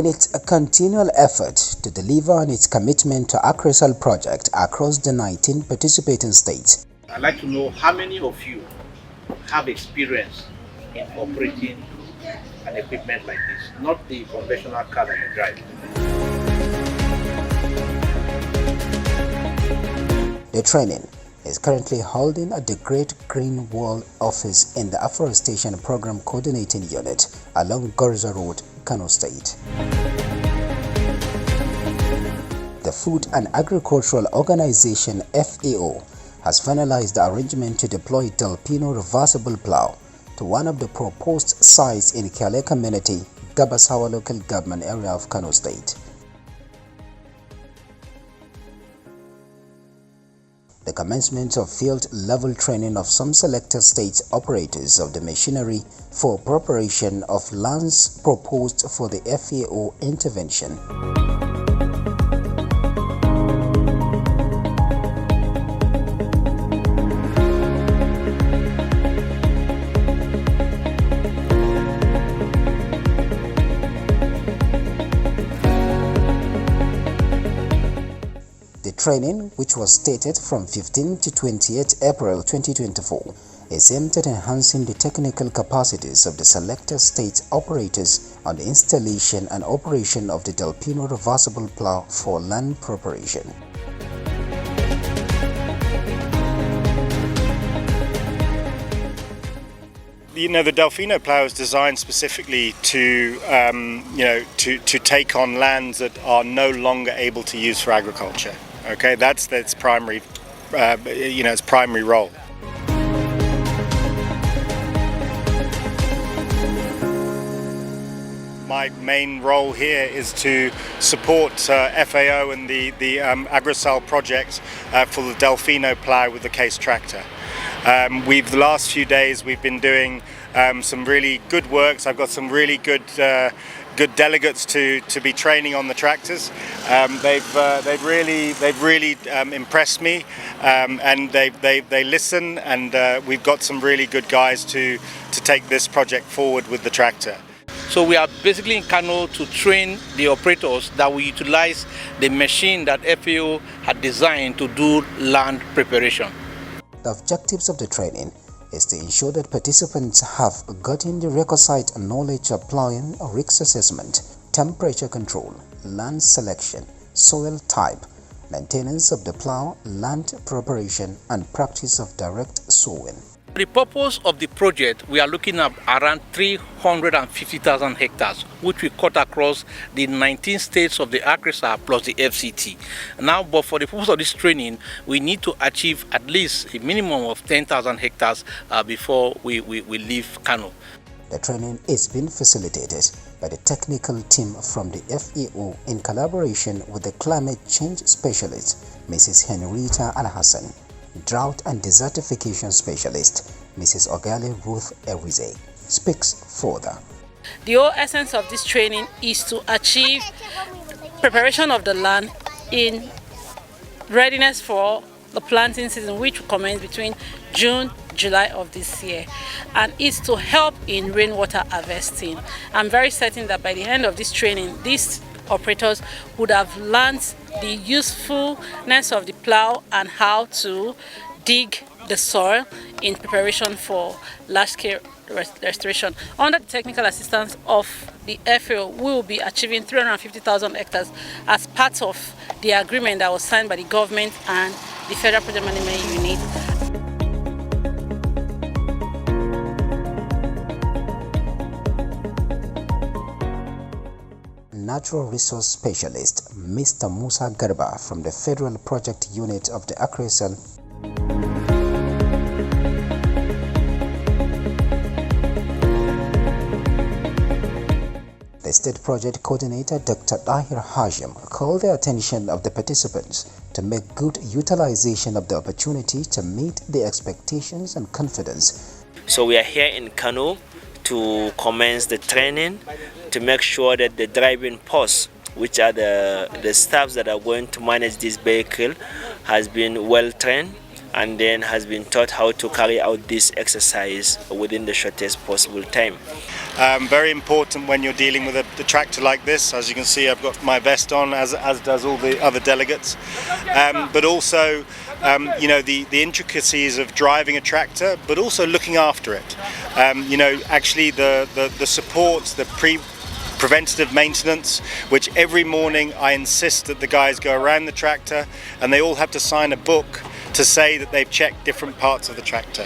in its continual effort to deliver on its commitment to ACReSAL project across the 19 participating states. I'd like to know how many of you have experience in operating an equipment like this, not the conventional car that you drive. The training is currently holding at the Great Green Wall office in the Afforestation Program Coordinating Unit along Gorza Road, Kano State. The Food and Agricultural Organization FAO has finalized the arrangement to deploy DELFINO reversible plough to one of the proposed sites in Kyale community, Gabasawa local government area of Kano State. The commencement of field-level training of some selected state operators of the machinery for preparation of lands proposed for the FAO intervention. Training, which was stated from 15 to 28 April 2024, is aimed at enhancing the technical capacities of the selected state operators on the installation and operation of the DELFINO reversible plough for land preparation. The DELFINO plough is designed specifically to, to take on lands that are no longer able to use for agriculture. Okay, that's its primary, its primary role. My main role here is to support FAO and the ACReSAL project for the DELFINO plough with the case tractor. The last few days we've been doing some really good works. I've got some really good delegates to be training on the tractors. They've really impressed me, and they listen, and we've got some really good guys to take this project forward with the tractor. So we are basically in Kano to train the operators that will utilize the machine that FAO had designed to do land preparation. The objectives of the training is to ensure that participants have gotten the requisite knowledge applying risk assessment, temperature control, land selection, soil type, maintenance of the plough, land preparation, and practice of direct sowing. The purpose of the project, we are looking at around 350,000 hectares, which we cut across the 19 states of the ACReSAL plus the FCT. Now, but for the purpose of this training, we need to achieve at least a minimum of 10,000 hectares before we leave Kano. The training is being facilitated by the technical team from the FAO in collaboration with the climate change specialist, Mrs. Henrietta Al-Hassan, drought and desertification specialist, Mrs. Ogali Ruth Erize, speaks further. The whole essence of this training is to achieve preparation of the land in readiness for the planting season, which will commence between June, July of this year, and it's to help in rainwater harvesting. I'm very certain that by the end of this training, these operators would have learned the usefulness of the plough and how to dig the soil in preparation for large-scale restoration. Under the technical assistance of the FAO, we will be achieving 350,000 hectares as part of the agreement that was signed by the government and the Federal Project Management Unit. Natural Resource Specialist Mr. Musa Garba from the Federal Project Unit of the ACReSAL. The State Project Coordinator Dr. Dahir Hashim called the attention of the participants to make good utilization of the opportunity to meet the expectations and confidence. So we are here in Kano to commence the training to make sure that the driving posts, which are the staffs that are going to manage this vehicle, has been well trained and then has been taught how to carry out this exercise within the shortest possible time. Very important when you're dealing with the tractor like this. As you can see, I've got my vest on, as does all the other delegates. But also, you know, the intricacies of driving a tractor, but also looking after it. You know, actually the support, the preventative maintenance, which every morning I insist that the guys go around the tractor and they all have to sign a book to say that they've checked different parts of the tractor.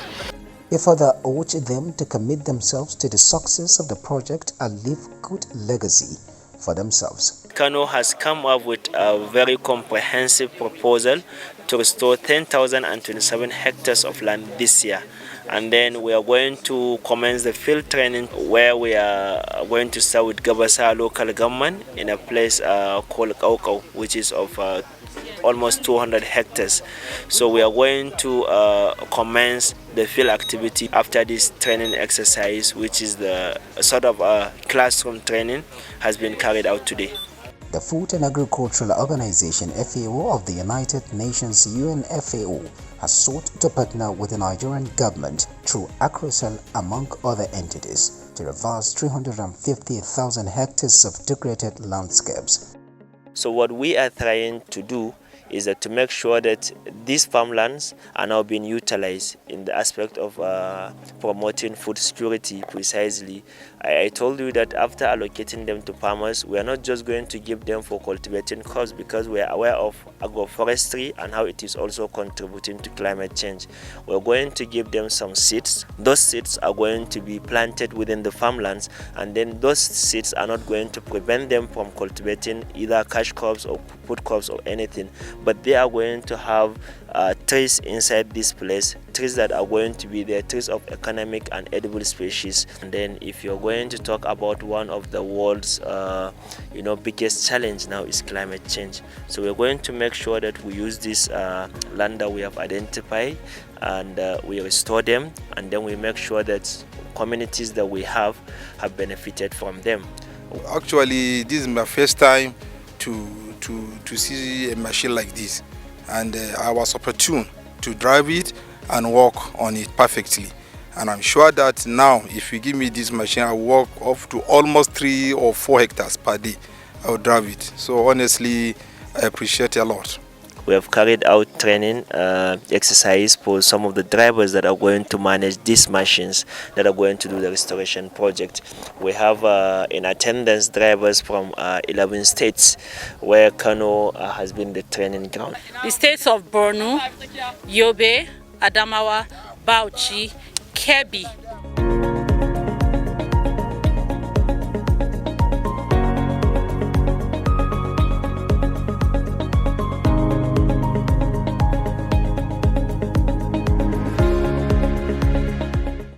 He further urged them to commit themselves to the success of the project and leave good legacy for themselves. KANO has come up with a very comprehensive proposal to restore 10,027 hectares of land this year. And then we are going to commence the field training, where we are going to start with Gabasa local government in a place called KANO, which is of almost 200 hectares. So we are going to commence the field activity after this training exercise, which is the sort of classroom training has been carried out today. The Food and Agricultural Organization FAO of the United Nations UNFAO has sought to partner with the Nigerian government through ACReSAL, among other entities, to reverse 350,000 hectares of degraded landscapes. So what we are trying to do is that to make sure that these farmlands are now being utilized in the aspect of promoting food security precisely. I told you that after allocating them to farmers, we are not just going to give them for cultivating crops, because we are aware of agroforestry and how it is also contributing to climate change. We're going to give them some seeds. Those seeds are going to be planted within the farmlands, and then those seeds are not going to prevent them from cultivating either cash crops or food crops or anything, but they are going to have trees inside this place, trees that are going to be there, trees of economic and edible species. And then if you're going to talk about one of the world's biggest challenge now is climate change. So we're going to make sure that we use this land that we have identified and we restore them, and then we make sure that communities that we have benefited from them. Actually, this is my first time to see a machine like this, and I was opportune to drive it and work on it perfectly. And I'm sure that now, if you give me this machine, I will work up to almost 3 or 4 hectares per day. I will drive it. So honestly, I appreciate it a lot. We have carried out training exercise for some of the drivers that are going to manage these machines that are going to do the restoration project. We have in attendance drivers from 11 states where KANO has been the training ground. The states of Borno, Yobe, Adamawa, Bauchi, Kebbi,